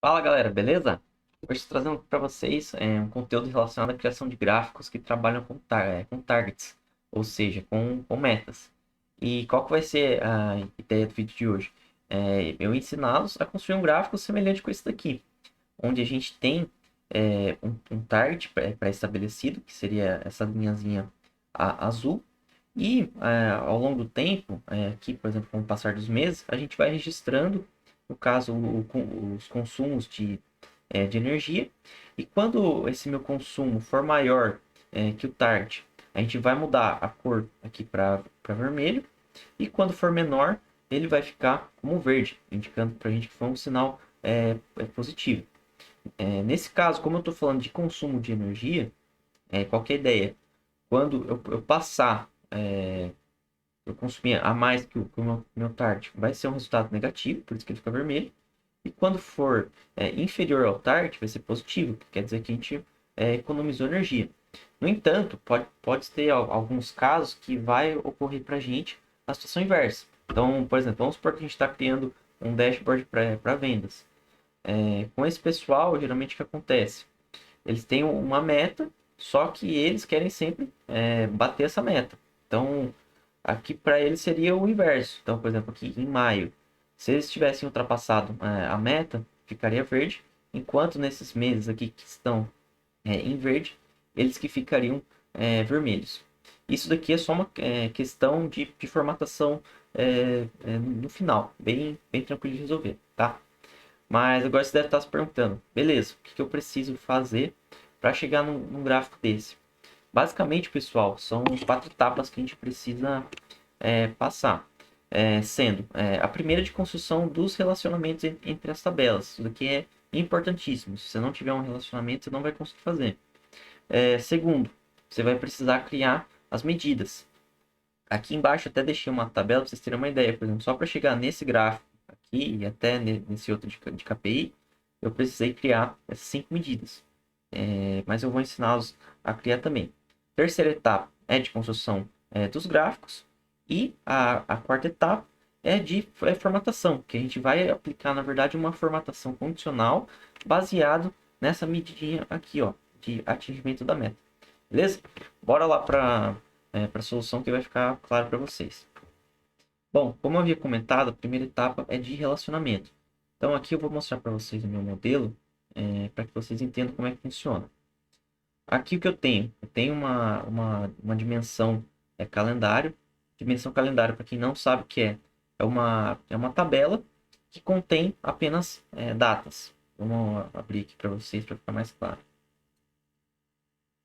Fala galera, beleza? Hoje estou trazendo para vocês um conteúdo relacionado à criação de gráficos que trabalham com targets, ou seja, com metas. E qual que vai ser a ideia do vídeo de hoje? Eu ensiná-los a construir um gráfico semelhante com esse daqui, onde a gente tem um target pré-estabelecido, que seria essa linhazinha azul, e ao longo do tempo, aqui, por exemplo, com o passar dos meses, a gente vai registrando, no caso, os consumos de energia. E quando esse meu consumo for maior que o target, a gente vai mudar a cor aqui para vermelho. E quando for menor, ele vai ficar como verde, indicando para a gente que foi um sinal positivo. Nesse caso, como eu estou falando de consumo de energia, qual que é a ideia? Quando eu passar, eu consumir a mais que o meu target, vai ser um resultado negativo, por isso que ele fica vermelho. E quando for inferior ao target, vai ser positivo, que quer dizer que a gente economizou energia. No entanto, pode ter alguns casos que vai ocorrer para a gente a situação inversa. Então, por exemplo, vamos supor que a gente está criando um dashboard para vendas. Com esse pessoal, geralmente o que acontece? Eles têm uma meta, só que eles querem sempre bater essa meta. Então, aqui para eles seria o inverso. Então, por exemplo, aqui em maio, se eles tivessem ultrapassado a meta, ficaria verde, enquanto nesses meses aqui que estão em verde, eles que ficariam vermelhos. Isso daqui é só uma questão de formatação no final, bem tranquilo de resolver, tá? Mas agora você deve estar se perguntando, beleza, o que eu preciso fazer para chegar num gráfico desse? Basicamente, pessoal, são 4 etapas que a gente precisa passar. Sendo a primeira de construção dos relacionamentos entre as tabelas. Isso daqui é importantíssimo. Se você não tiver um relacionamento, você não vai conseguir fazer. Segundo, você vai precisar criar as medidas. Aqui embaixo até deixei uma tabela para vocês terem uma ideia. Por exemplo, só para chegar nesse gráfico aqui e até nesse outro de KPI, eu precisei criar essas 5 medidas. Mas eu vou ensiná-los a criar também. Terceira etapa é de construção dos gráficos. E a quarta etapa é de formatação, que a gente vai aplicar, na verdade, uma formatação condicional baseado nessa medidinha aqui, ó, de atingimento da meta. Beleza? Bora lá para a solução que vai ficar claro para vocês. Bom, como eu havia comentado, a primeira etapa é de relacionamento. Então aqui eu vou mostrar para vocês o meu modelo, para que vocês entendam como é que funciona. Aqui o que eu tenho? Eu tenho uma dimensão calendário. Dimensão calendário, para quem não sabe o que é uma tabela que contém apenas datas. Vamos abrir aqui para vocês para ficar mais claro.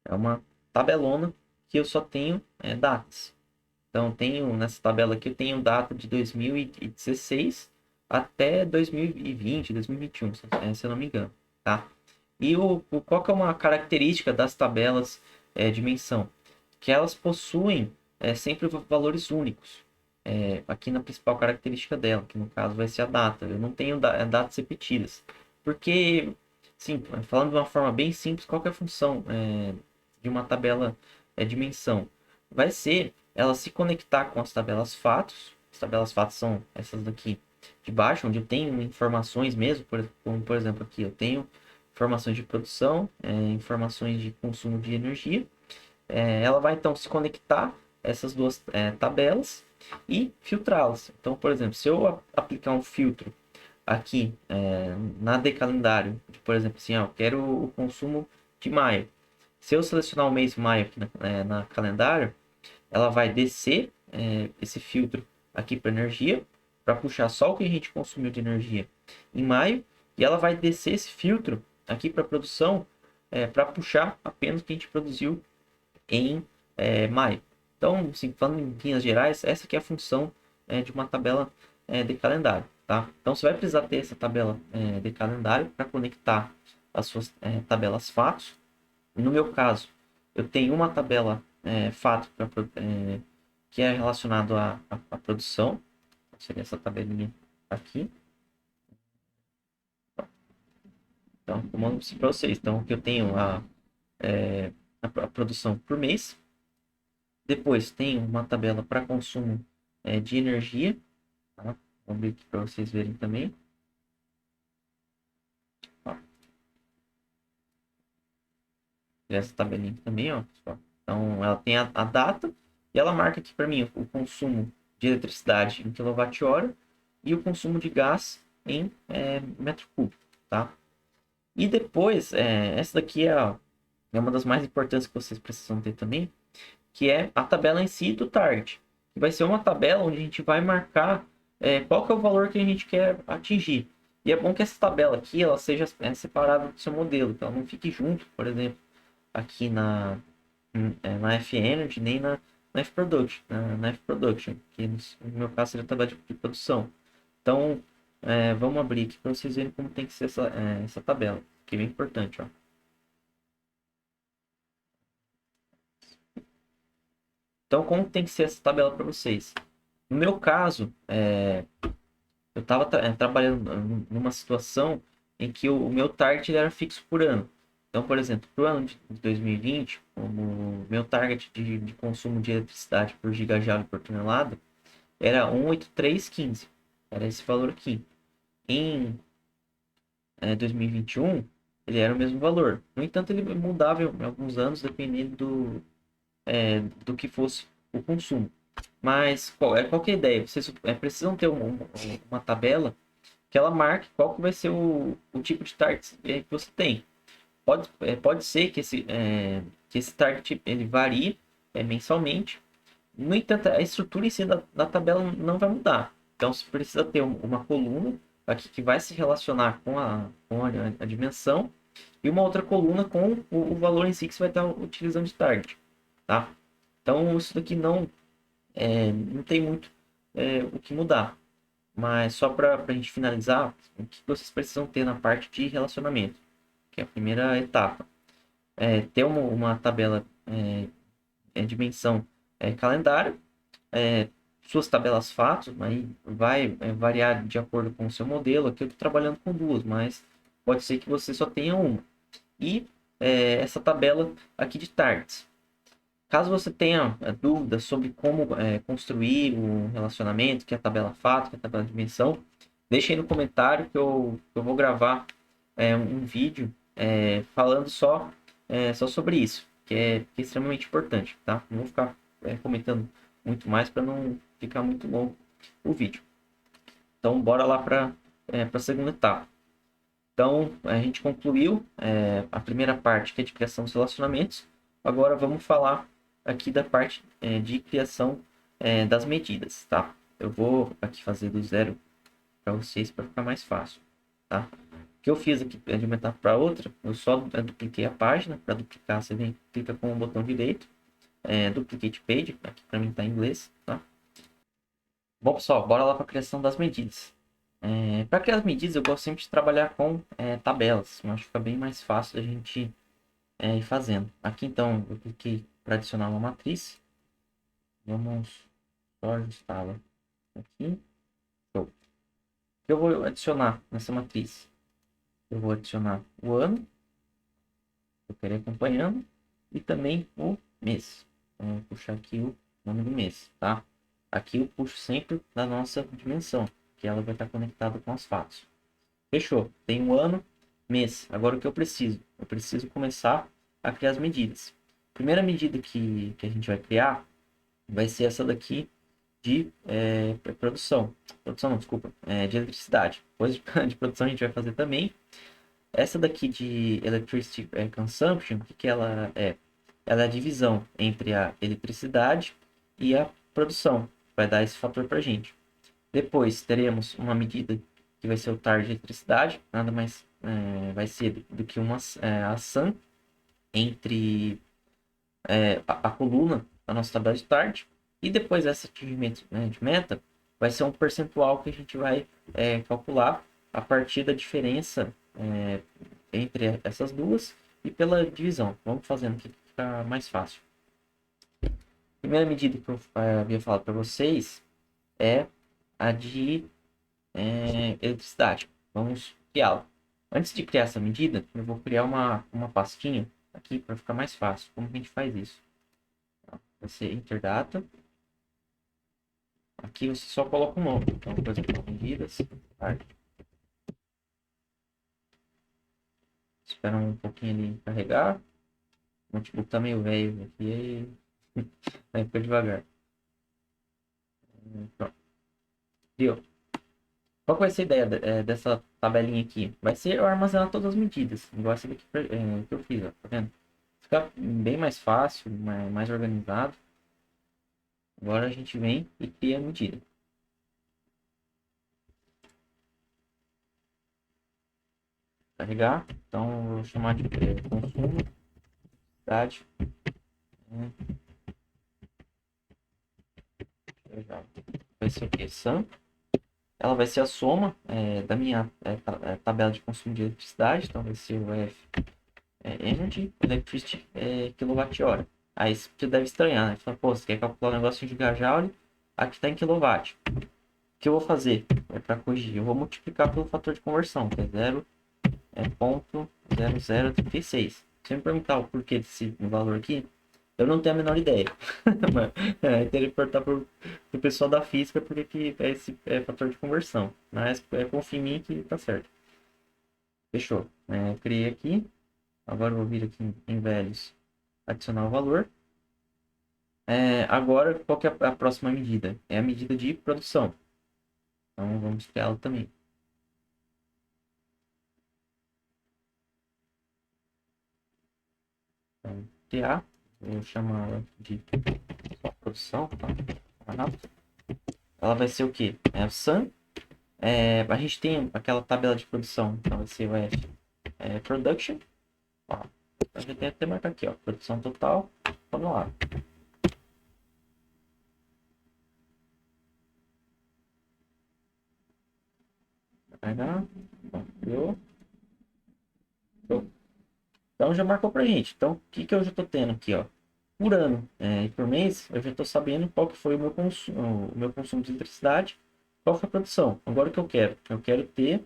É uma tabelona que eu só tenho datas. Então, nessa tabela aqui, eu tenho data de 2016 até 2020, 2021, se eu não me engano, tá? E qual que é uma característica das tabelas de menção? Que elas possuem sempre valores únicos. Aqui na principal característica dela, que no caso vai ser a data. Eu não tenho datas repetidas. Porque, sim, falando de uma forma bem simples, qual que é a função de uma tabela de menção? Vai ser ela se conectar com as tabelas fatos. As tabelas fatos são essas daqui de baixo, onde eu tenho informações mesmo, como por exemplo aqui, eu tenho informações de produção, informações de consumo de energia. Ela vai então se conectar essas duas tabelas e filtrá-las. Então, por exemplo, se eu aplicar um filtro aqui na de calendário, por exemplo, assim, ó, eu quero o consumo de maio. Se eu selecionar o mês maio aqui na calendário, ela vai descer esse filtro aqui para energia, para puxar só o que a gente consumiu de energia em maio, e ela vai descer esse filtro aqui para produção para puxar apenas o que a gente produziu em maio. Então, assim, falando em linhas gerais, essa aqui é a função de uma tabela de calendário, tá? Então, você vai precisar ter essa tabela de calendário para conectar as suas tabelas fatos. No meu caso, eu tenho uma tabela fato que é relacionado à produção. Seria essa tabelinha aqui. Então, eu mando para vocês. Então, aqui eu tenho a produção por mês. Depois, tenho uma tabela para consumo de energia. Tá? Vou abrir aqui para vocês verem também. essa tabelinha aqui também, ó, pessoal. Então, ela tem a data e ela marca aqui para mim o consumo de eletricidade em quilowatt-hora e o consumo de gás em metro cúbico, tá? E depois, essa daqui é uma das mais importantes que vocês precisam ter também, que é a tabela em si do target. Que vai ser uma tabela onde a gente vai marcar qual que é o valor que a gente quer atingir. E é bom que essa tabela aqui ela seja separada do seu modelo, que ela não fique junto, por exemplo, aqui na F-Energy, nem na F-Production, na F-Production, que no meu caso seria a tabela de produção. Então, vamos abrir aqui para vocês verem como tem que ser essa tabela, que é bem importante, ó. Então, como tem que ser essa tabela para vocês? No meu caso, eu estava trabalhando numa situação em que o meu target ele era fixo por ano. Então, por exemplo, para o ano de 2020, o meu target de consumo de eletricidade por gigajoule por tonelada era 18315. Era esse valor aqui. Em 2021, ele era o mesmo valor. No entanto, ele mudava em alguns anos, dependendo do que fosse o consumo. Mas qual que é a ideia? Vocês precisam ter uma tabela que ela marque qual que vai ser o tipo de target que você tem. Pode ser que esse target ele varie mensalmente. No entanto, a estrutura em si da tabela não vai mudar. Então, você precisa ter uma coluna aqui que vai se relacionar com a dimensão e uma outra coluna com o valor em si que você vai estar utilizando de target, tá? Então, isso daqui não tem muito o que mudar. Mas só para a gente finalizar, o que vocês precisam ter na parte de relacionamento, que é a primeira etapa. Ter uma tabela dimensão calendário, suas tabelas fatos, aí vai variar de acordo com o seu modelo. Aqui eu estou trabalhando com duas, mas pode ser que você só tenha uma. E essa tabela aqui de targets. Caso você tenha dúvidas sobre como construir um relacionamento, que é a tabela fato, que é a tabela de dimensão, deixe aí no comentário que eu vou gravar um vídeo falando só sobre isso, que é extremamente importante, tá? Não vou ficar comentando muito mais para não ficar muito longo o vídeo. Então, bora lá para a segunda etapa. Então, a gente concluiu a primeira parte, que é de criação dos relacionamentos. Agora, vamos falar aqui da parte de criação das medidas, tá? Eu vou aqui fazer do zero para vocês para ficar mais fácil, tá? O que eu fiz aqui de uma etapa para outra, eu só dupliquei a página. Para duplicar, você vem, clica com o botão direito, duplicate page, aqui para mim está em inglês, tá? Bom, pessoal, bora lá para a criação das medidas. Para criar as medidas, eu gosto sempre de trabalhar com tabelas. Eu acho que fica bem mais fácil a gente ir fazendo. Aqui, então, eu cliquei para adicionar uma matriz. Vamos só ajustá-la aqui. Show. Eu vou adicionar nessa matriz. Eu vou adicionar o ano, que eu quero ir acompanhando, e também o mês. Então, eu vou puxar aqui o nome do mês, tá? Aqui eu puxo sempre da nossa dimensão, que ela vai estar conectada com os fatos. Fechou. Tem um ano, mês. Agora o que eu preciso? Eu preciso começar a criar as medidas. Primeira medida que a gente vai criar vai ser essa daqui de produção. Produção não, desculpa. De eletricidade. Depois de produção a gente vai fazer também. Essa daqui de Electricity Consumption, o que ela é? Ela é a divisão entre a eletricidade e a produção. Vai dar esse fator para a gente. Depois teremos uma medida que vai ser o TAR de eletricidade, nada mais vai ser do que uma ação entre a coluna da nossa tabela de TARD, e depois esse atingimento de meta vai ser um percentual que a gente vai calcular a partir da diferença entre essas duas e pela divisão. Vamos fazendo aqui para ficar mais fácil. A primeira medida que eu havia falado para vocês é a de eletricidade. Vamos criá-la. Antes de criar essa medida, eu vou criar uma pastinha aqui para ficar mais fácil. Como que a gente faz isso? Vai ser Interdata. Aqui você só coloca o nome. Então, por exemplo, medidas. Espera um pouquinho ele carregar. O notebook tá meio velho aqui. Aí fica devagar. Pronto. Viu? Qual que vai ser a ideia dessa tabelinha aqui? Vai ser eu armazenar todas as medidas, igual essa daqui que eu fiz, ó, tá vendo? Fica bem mais fácil, mais organizado. Agora a gente vem e cria a medida. Carregar. Então, eu vou chamar de consumo, cidade. Né? Vai ser o quê? Sum. Ela vai ser a soma da minha tabela de consumo de eletricidade. Então, vai ser o F Energy, Electricity, quilowatt-hora. Aí você deve estranhar, né? Fala, pô, você quer calcular um negócio em gigajoule, aqui está em quilowatt. O que eu vou fazer para corrigir? Eu vou multiplicar pelo fator de conversão, que é 0,0036. Se você me perguntar o porquê desse valor aqui, eu não tenho a menor ideia. Mas, teria que perguntar para o pessoal da física porque que é esse fator de conversão. Mas confia em mim que tá certo. Fechou. Criei aqui. Agora eu vou vir aqui em velhos, adicionar o valor. Agora, qual que é a próxima medida? É a medida de produção. Então, vamos criá-la também. Então, criar. Vou chamar ela de só produção. Tá? Ela vai ser o quê? É a sum. A gente tem aquela tabela de produção. Então, vai ser o F. Production. Ó, a gente tem até marcar aqui, ó. Produção total. Vamos lá. Carregar. Criou. Então já marcou pra gente. Então, o que eu já tô tendo aqui, ó? Por ano e por mês, eu já tô sabendo qual que foi o meu consumo de eletricidade, qual foi a produção. Agora o que eu quero? Eu quero ter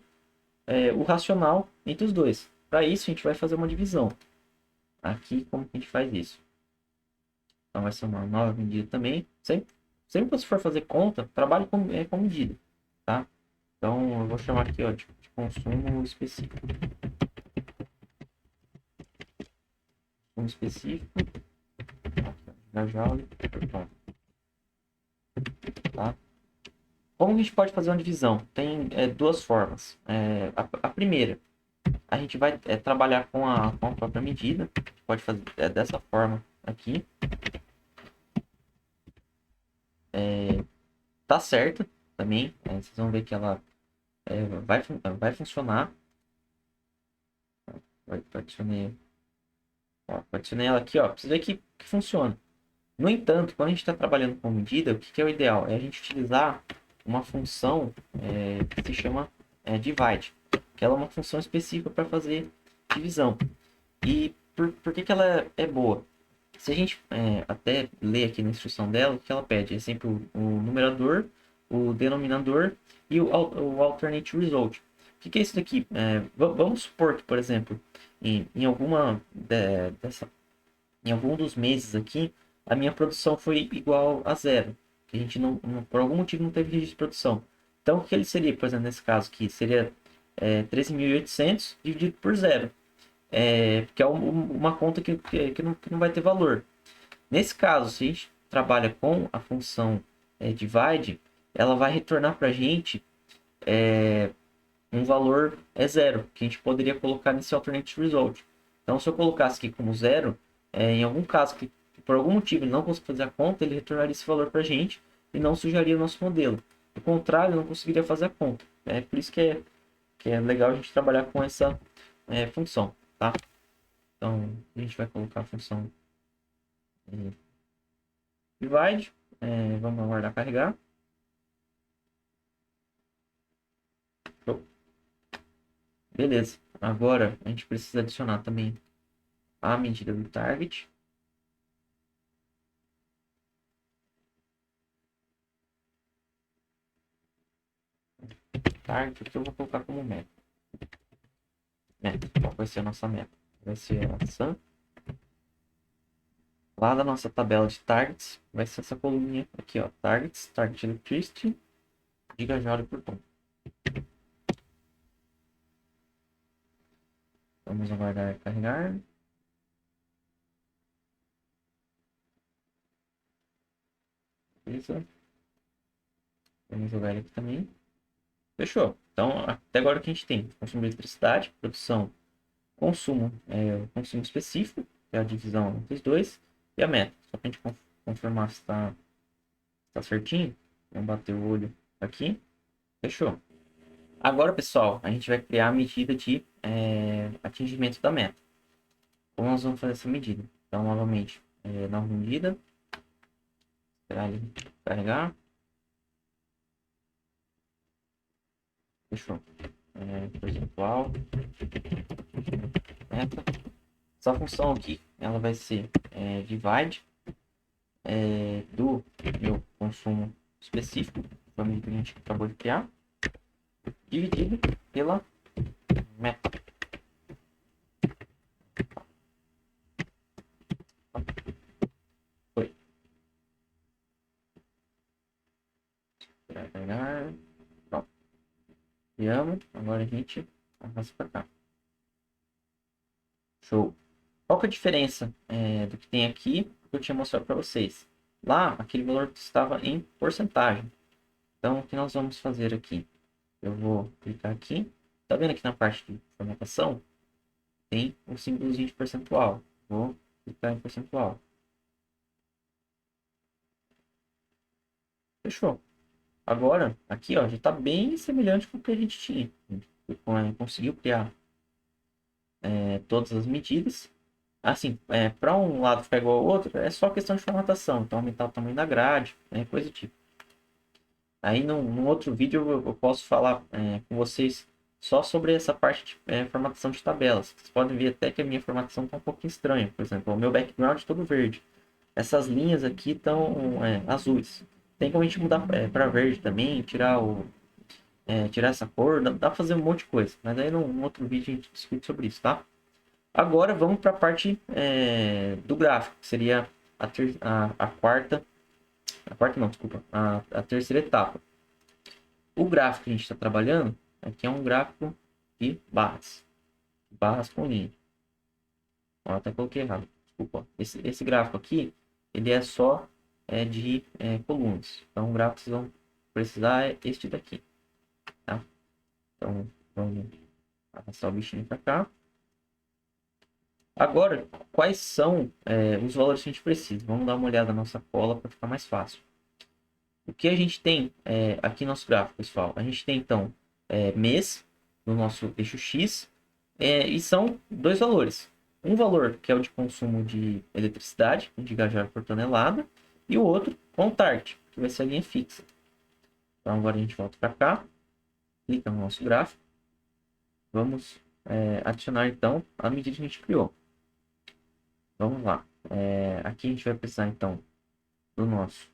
o racional entre os dois. Para isso, a gente vai fazer uma divisão. Aqui, como que a gente faz isso? Então, vai ser uma nova medida também. Sempre que você for fazer conta, trabalhe com medida, tá? Então, eu vou chamar aqui, ó, de consumo específico. Consumo específico. Da Joule. Tá? Como a gente pode fazer uma divisão? Tem duas formas. A primeira, a gente vai trabalhar com a própria medida. Pode fazer dessa forma aqui. Tá certo também. Vocês vão ver que ela vai funcionar. Adicionei ela aqui, ó. Pra vocês verem que funciona. No entanto, quando a gente está trabalhando com medida, o que é o ideal? É a gente utilizar uma função que se chama divide, que ela é uma função específica para fazer divisão. E por que ela é boa? Se a gente até ler aqui na instrução dela, o que ela pede é sempre o numerador, o denominador e o alternate result. O que é isso daqui? Vamos supor que, por exemplo, em em algum dos meses aqui, a minha produção foi igual a zero. Que a gente por algum motivo não teve registro de produção. Então, o que ele seria, por exemplo, nesse caso aqui, seria 13.800 dividido por zero. Porque é uma conta que não vai ter valor. Nesse caso, se a gente trabalha com a função divide, ela vai retornar para a gente um valor zero, que a gente poderia colocar nesse alternate result. Então, se eu colocasse aqui como zero, em algum caso que por algum motivo ele não conseguir fazer a conta, ele retornaria esse valor para a gente e não sujaria o nosso modelo. Do contrário, não conseguiria fazer a conta. É por isso que é legal a gente trabalhar com essa função, tá? Então, a gente vai colocar a função divide. Vamos aguardar carregar. Show. Beleza. Agora, a gente precisa adicionar também a medida do target. Target, que eu vou colocar como meta. Qual vai ser a nossa meta? Vai ser a sum. Lá da nossa tabela de targets, vai ser essa coluninha aqui, ó. Targets, target electricity, gigajoule por tom. Vamos aguardar carregar. Beleza. Vamos jogar ele aqui também. Fechou. Então, até agora o que a gente tem? Consumo de eletricidade, produção, consumo, o consumo específico, que é a divisão entre os dois, e a meta. Só para a gente confirmar se está certinho. Vamos bater o olho aqui. Fechou. Agora, pessoal, a gente vai criar a medida de atingimento da meta. Como nós vamos fazer essa medida? Então, novamente, nova medida. Esperar ele carregar. Fechou. Percentual. Meta. Essa função aqui, ela vai ser divide do meu consumo específico, que a gente acabou de criar, dividido pela meta. Foi. Pronto. Criamos. Agora a gente arrasta para cá. Show. Qual que é a diferença do que tem aqui que eu tinha mostrado para vocês? Lá, aquele valor estava em porcentagem. Então, o que nós vamos fazer aqui? Eu vou clicar aqui. Tá vendo aqui na parte de formatação? Tem um símbolozinho de percentual. Vou clicar em percentual. Fechou. Agora, aqui ó, já está bem semelhante com o que a gente tinha. Conseguiu criar todas as medidas. Assim, para um lado ficar igual ao outro, é só questão de formatação. Então, aumentar o tamanho da grade, coisa do tipo. Aí, num outro vídeo, eu posso falar com vocês só sobre essa parte de formatação de tabelas. Vocês podem ver até que a minha formatação está um pouco estranha. Por exemplo, o meu background é todo verde. Essas linhas aqui estão azuis. Tem como a gente mudar para verde também, tirar essa cor, dá para fazer um monte de coisa. Mas aí num outro vídeo a gente discute sobre isso, tá? Agora vamos para a parte do gráfico, que seria a quarta não, desculpa, a terceira etapa. O gráfico que a gente está trabalhando aqui é um gráfico de barras com linha. Eu até coloquei errado, desculpa. Esse gráfico aqui, ele é só de colunas. Então o gráfico que vocês vão precisar é este daqui, tá? Então vamos arrastar o bichinho para cá. Agora, quais são os valores que a gente precisa? Vamos dar uma olhada na nossa cola para ficar mais fácil. O que a gente tem aqui no nosso gráfico, pessoal? A gente tem, então, mês no nosso eixo X e são dois valores. Um valor que é o de consumo de eletricidade, de gigajoule por tonelada, e o outro com o target, que vai ser a linha fixa. Então, agora a gente volta para cá, clica no nosso gráfico. Vamos adicionar, então, a medida que a gente criou. Vamos lá. Aqui a gente vai precisar, então, do nosso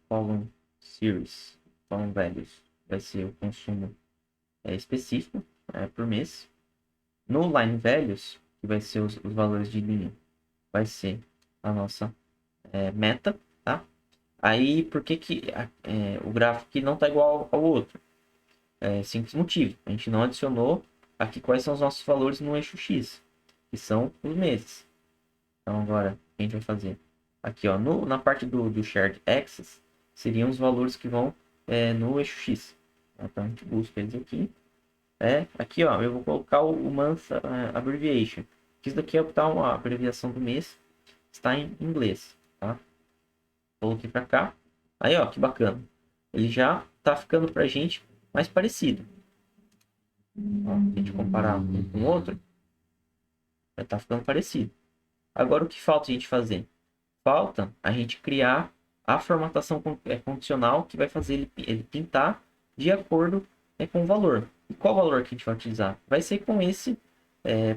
column series, column values. Vai ser o consumo específico por mês. No line values, que vai ser os valores de linha, vai ser a nossa meta, tá? Aí, por que o gráfico aqui não está igual ao outro? Simples motivo. A gente não adicionou aqui quais são os nossos valores no eixo X, que são os meses. Então, agora, o que a gente vai fazer? Aqui, ó, na parte do Shared Axis, seriam os valores que vão no eixo X. Então, a gente busca eles aqui. Aqui, ó, eu vou colocar o month abbreviation. Isso daqui é a abreviação do mês. Está em inglês, tá? Coloquei para cá. Aí, ó, que bacana. Ele já tá ficando pra gente mais parecido. Ó, se a gente comparar um com o outro, vai estar ficando parecido. Agora, o que falta a gente fazer? Falta a gente criar a formatação condicional que vai fazer ele pintar de acordo com o valor. E qual valor que a gente vai utilizar? Vai ser com esse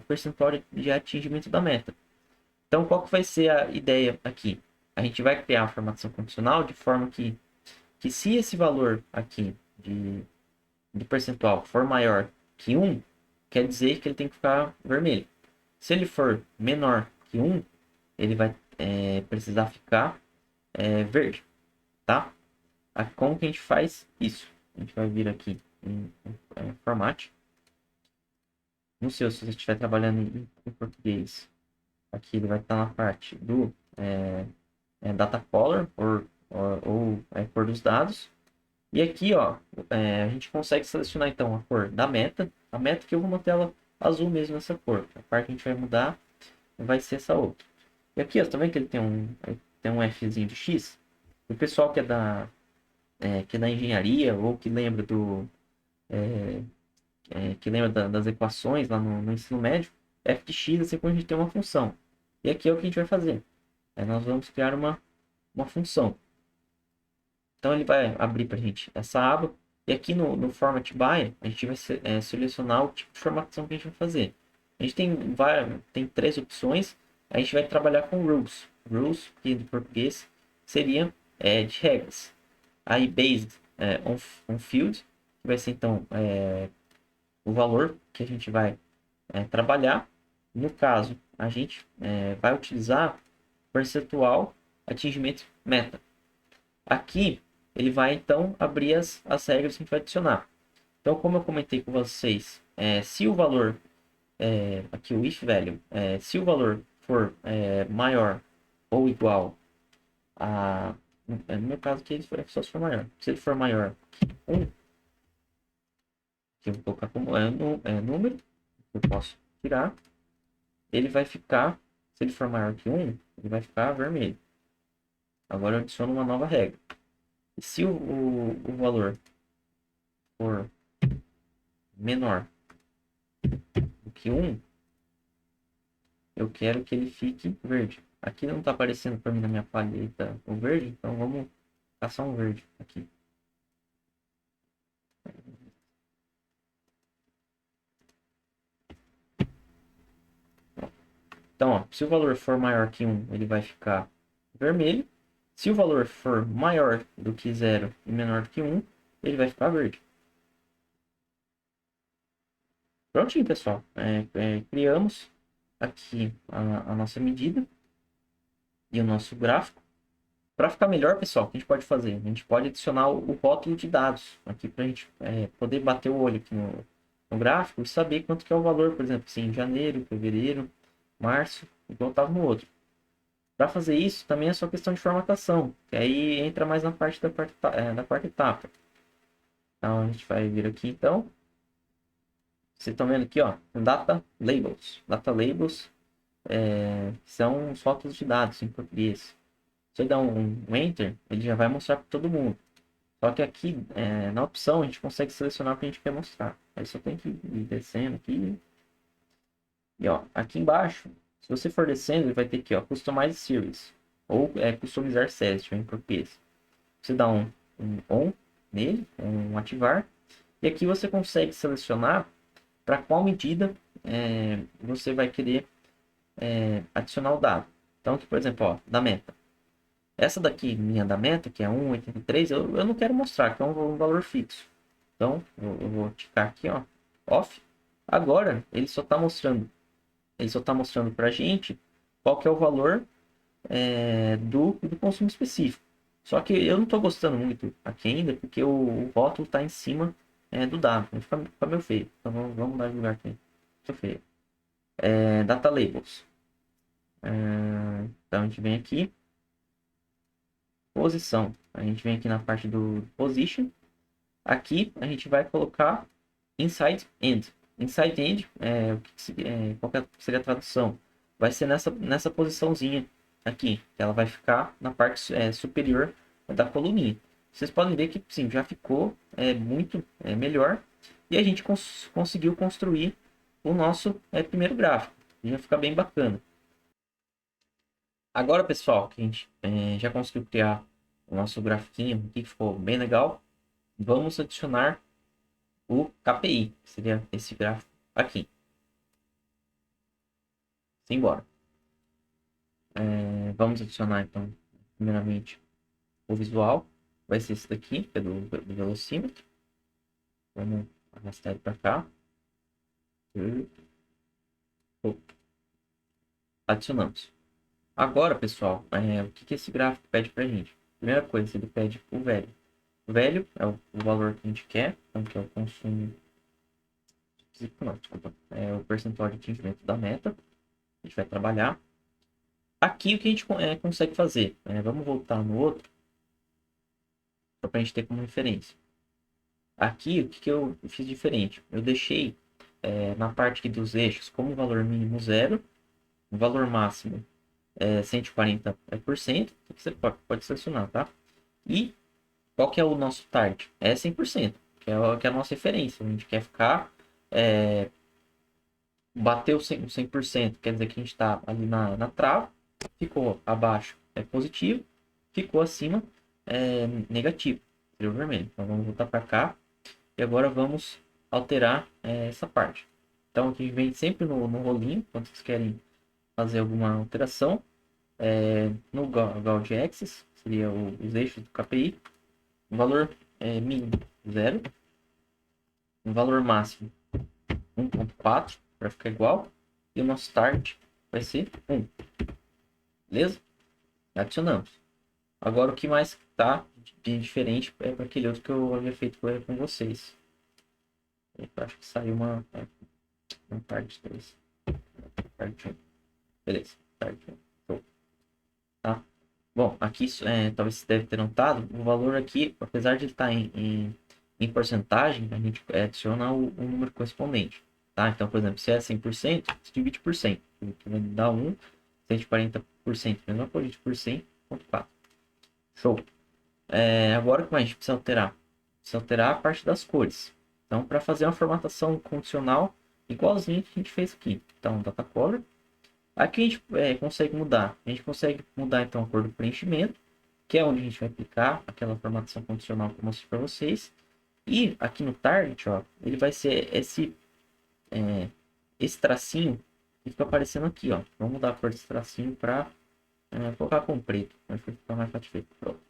percentual de atingimento da meta. Então, qual que vai ser a ideia aqui? A gente vai criar a formatação condicional de forma que se esse valor aqui de percentual for maior que 1, quer dizer que ele tem que ficar vermelho. Se ele for menor que 1, ele vai precisar ficar verde, tá? Como que a gente faz isso? A gente vai vir aqui em Format. No seu, se você estiver trabalhando em português, aqui ele vai estar na parte do Data Color, ou a cor dos dados. E aqui, ó, a gente consegue selecionar então a cor da meta. A meta que eu vou manter ela azul mesmo nessa cor. A parte que a gente vai mudar vai ser essa outra. E aqui, ó, tá vendo que ele tem um Fzinho de X? O pessoal que é da engenharia ou que lembra das equações lá no ensino médio, f de x é sempre quando a gente tem uma função. E aqui é o que a gente vai fazer. Nós vamos criar uma função. Então ele vai abrir para a gente essa aba. E aqui no Format By, a gente vai selecionar o tipo de formatação que a gente vai fazer. A gente tem três opções. A gente vai trabalhar com rules. Rules, que em português seria de regras. Aí based on field, que vai ser então o valor que a gente vai trabalhar. No caso, a gente vai utilizar percentual atingimento meta. Aqui ele vai então abrir as regras que a gente vai adicionar. Então, como eu comentei com vocês, se o valor, aqui o if value, se o valor for maior ou igual a, no meu caso aqui ele só se for maior, se ele for maior que 1, que eu vou colocar como número, eu posso tirar, ele vai ficar, se ele for maior que 1, ele vai ficar vermelho. Agora eu adiciono uma nova regra. E se o valor for menor do que 1, eu quero que ele fique verde. Aqui não está aparecendo para mim na minha paleta o verde, então vamos passar um verde aqui. Então, ó, se o valor for maior que 1, ele vai ficar vermelho. Se o valor for maior do que 0 e menor do que 1, ele vai ficar verde. Prontinho, pessoal. Criamos aqui a nossa medida e o nosso gráfico. Para ficar melhor, pessoal, o que a gente pode fazer? A gente pode adicionar o rótulo de dados aqui para a gente poder bater o olho aqui no gráfico e saber quanto que é o valor, por exemplo, assim, em janeiro, fevereiro, março, igual estava no outro. Para fazer isso, também é só questão de formatação, que aí entra mais na parte da quarta etapa. Então, a gente vai vir aqui, então. Vocês estão vendo aqui, ó, Data Labels. Data Labels são os rótulos de dados em português. Se você dá um Enter, ele já vai mostrar para todo mundo. Só que aqui, na opção, a gente consegue selecionar o que a gente quer mostrar. Aí só tem que ir descendo aqui. E ó, aqui embaixo, se você for descendo, ele vai ter aqui, ó, Customize Series. Ou customizar séries, em português. Você dá um On nele, um ativar. E aqui você consegue selecionar para qual medida você vai querer adicionar o dado. Então, aqui, por exemplo, ó, da meta. Essa daqui, minha da meta, que é 1,83, eu não quero mostrar, que é um valor fixo. Então, eu vou ticar aqui, ó, off. Agora, ele só está mostrando para a gente qual que é o valor do consumo específico. Só que eu não estou gostando muito aqui ainda, porque o rótulo está em cima do dado. Fica meio feio. Então, vamos dar lugar aqui. Fica feio. Data Labels. Então, a gente vem aqui. Posição. A gente vem aqui na parte do Position. Aqui a gente vai colocar Inside End. Inside End, qual que seria a tradução? Vai ser nessa posiçãozinha aqui, que ela vai ficar na parte superior da coluninha. Vocês podem ver que sim, já ficou muito melhor. E a gente conseguiu construir o nosso primeiro gráfico. Já fica bem bacana. Agora, pessoal, que a gente já conseguiu criar o nosso grafiquinho aqui, que ficou bem legal, vamos adicionar o KPI, que seria esse gráfico aqui. Simbora. Vamos adicionar, então, primeiramente, o visual. Vai ser esse daqui, que é do velocímetro. Vamos arrastar ele para cá. Adicionamos. Agora, pessoal, o que esse gráfico pede para a gente? Primeira coisa, ele pede o velho. O velho é o valor que a gente quer, então que é o consumo. Não, desculpa. É o percentual de atingimento da meta. A gente vai trabalhar. Aqui o que a gente consegue fazer? Vamos voltar no outro. só para a gente ter como referência. Aqui, o que eu fiz diferente? Eu deixei na parte aqui dos eixos como valor mínimo 0, valor máximo 140%, que você pode selecionar, tá? E qual que é o nosso target? É 100%, que é a nossa referência. A gente quer ficar, bateu 100%, quer dizer que a gente está ali na trava, ficou abaixo é positivo, ficou acima é negativo, seria o vermelho. Então vamos voltar para cá e agora vamos alterar essa parte. Então aqui vem sempre no rolinho, quando vocês querem fazer alguma alteração. No Gaud Axis, seria os eixos do KPI, o valor mínimo 0, o valor máximo 1.4 para ficar igual, e o nosso start vai ser 1. Beleza? Adicionamos. Agora o que mais está de diferente é para aquele outro que eu havia feito com vocês. Eu acho que saiu uma parte 2. Parte 1. Beleza. Parte 1. Show. Tá? Bom, aqui talvez você deve ter notado, o valor aqui, apesar de ele estar em porcentagem, a gente adiciona o número correspondente. Tá? Então, por exemplo, se é 100%, se divide por 100, que vai dar 1, 140%, mesma coisa, divide por 100,4. Show. Agora, o que mais a gente precisa alterar? Precisa alterar a parte das cores. Então, para fazer uma formatação condicional, igualzinho que a gente fez aqui. Então, data color. Aqui a gente consegue mudar. A gente consegue mudar, então, a cor do preenchimento, que é onde a gente vai aplicar aquela formatação condicional que eu mostrei para vocês. E aqui no target, ó, ele vai ser esse tracinho que fica aparecendo aqui, ó. Vamos mudar a cor desse tracinho para colocar com preto. Vai ficar mais fácil de ver. Pronto.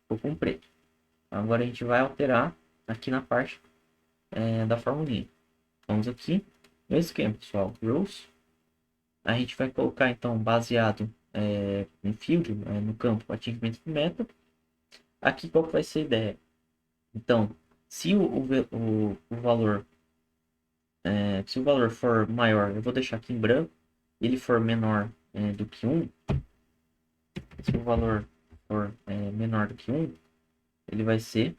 Ficou com preto. Agora a gente vai alterar aqui na parte da formulinha. Vamos aqui. Mesmo esquema, pessoal. Rows. A gente vai colocar, então, baseado em field, no campo atingimento de meta. Aqui, qual que vai ser a ideia? Então, se o valor se o valor for maior, eu vou deixar aqui em branco. Ele for menor do que 1. Se o valor for menor do que 1, ele vai ser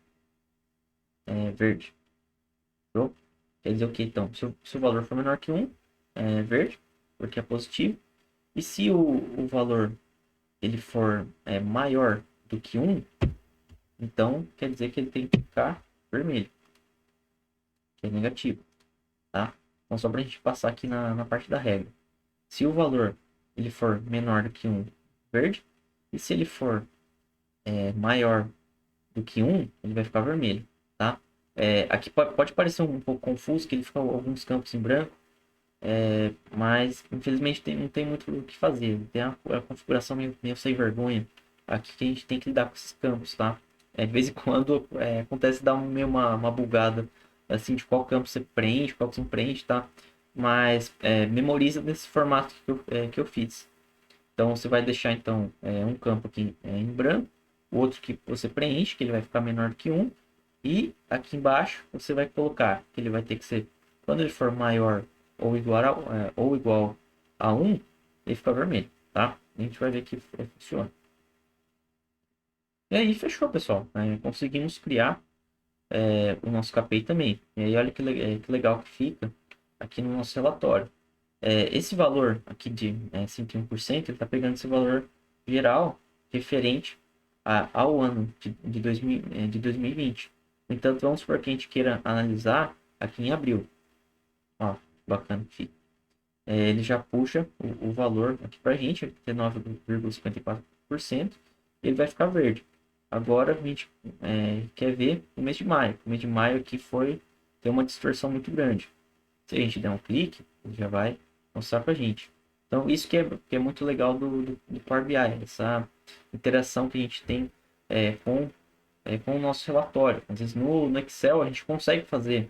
verde. Show? Quer dizer o que então? Se o valor for menor que 1, é verde, porque é positivo. E se o valor ele for maior do que 1, então quer dizer que ele tem que ficar vermelho, que é negativo. Tá? Então só para a gente passar aqui na parte da regra. Se o valor ele for menor do que 1, verde. E se ele for maior do que 1, ele vai ficar vermelho. Tá? Aqui pode parecer um pouco confuso, que ele fica alguns campos em branco. Mas infelizmente não tem muito o que fazer. Tem a configuração meio sem vergonha aqui que a gente tem que lidar com esses campos, tá? De vez em quando acontece dar meio uma bugada assim de qual campo você preenche, qual que você não preenche, tá? Mas memoriza nesse formato que eu fiz. Então você vai deixar então um campo aqui em branco, o outro que você preenche, que ele vai ficar menor do que 1, e aqui embaixo você vai colocar que ele vai ter que ser, quando ele for maior ou igual a 1, ele fica vermelho, tá? A gente vai ver que funciona. E aí fechou, pessoal. Conseguimos criar o nosso KPI também. E aí olha que legal que fica aqui no nosso relatório. Esse valor aqui de 101%, ele está pegando esse valor geral referente ao ano de 2020. No entanto, vamos supor que a gente queira analisar aqui em abril. Ó, bacana que fica. Ele já puxa o valor aqui para a gente, 89,54%, ele vai ficar verde. Agora a gente quer ver o mês de maio. O mês de maio aqui tem uma distorção muito grande. Se a gente der um clique, ele já vai mostrar para a gente. Então isso que é muito legal do Power BI, essa interação que a gente tem com o nosso relatório. Às vezes no Excel a gente consegue fazer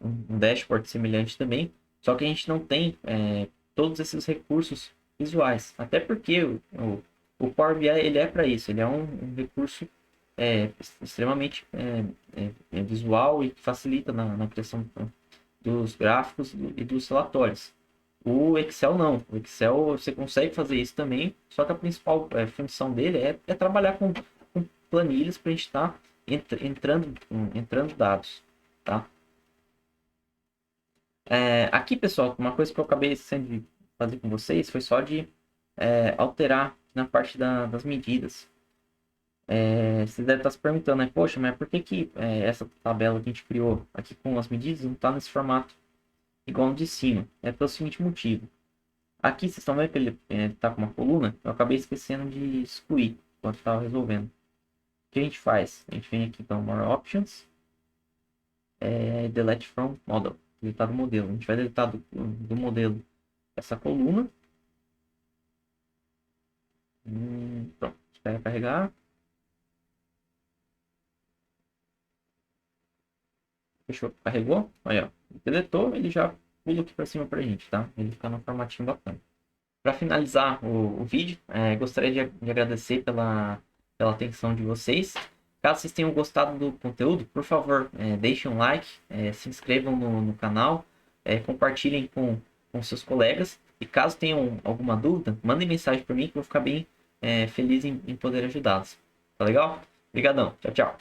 um dashboard semelhante também, só que a gente não tem todos esses recursos visuais. Até porque o Power BI ele é para isso, ele é um recurso extremamente visual e que facilita na criação dos gráficos e dos relatórios. O Excel não. O Excel você consegue fazer isso também, só que a principal função dele é trabalhar com planilhas para a gente estar entrando dados, tá? Aqui, pessoal, uma coisa que eu acabei esquecendo de fazer com vocês foi só de alterar na parte das medidas. Você deve estar se perguntando, né? Poxa, mas por que que essa tabela que a gente criou aqui com as medidas não está nesse formato igual no de cima? É pelo seguinte motivo. Aqui, vocês estão vendo que ele está com uma coluna? Eu acabei esquecendo de excluir quando estava resolvendo. O que a gente faz? A gente vem aqui, então, More Options, Delete from Model. Deletar do modelo. A gente vai deletar do modelo essa coluna. Pronto, espera carregar. Fechou, carregou. Aí, ó. Deletou, ele já pula aqui para cima pra gente, tá? Ele fica no formatinho bacana. Para finalizar o vídeo, gostaria de agradecer pela atenção de vocês. Caso vocês tenham gostado do conteúdo, por favor, deixem um like, se inscrevam no canal, compartilhem com seus colegas. E caso tenham alguma dúvida, mandem mensagem para mim que eu vou ficar bem feliz em poder ajudá-los. Tá legal? Obrigadão. Tchau, tchau.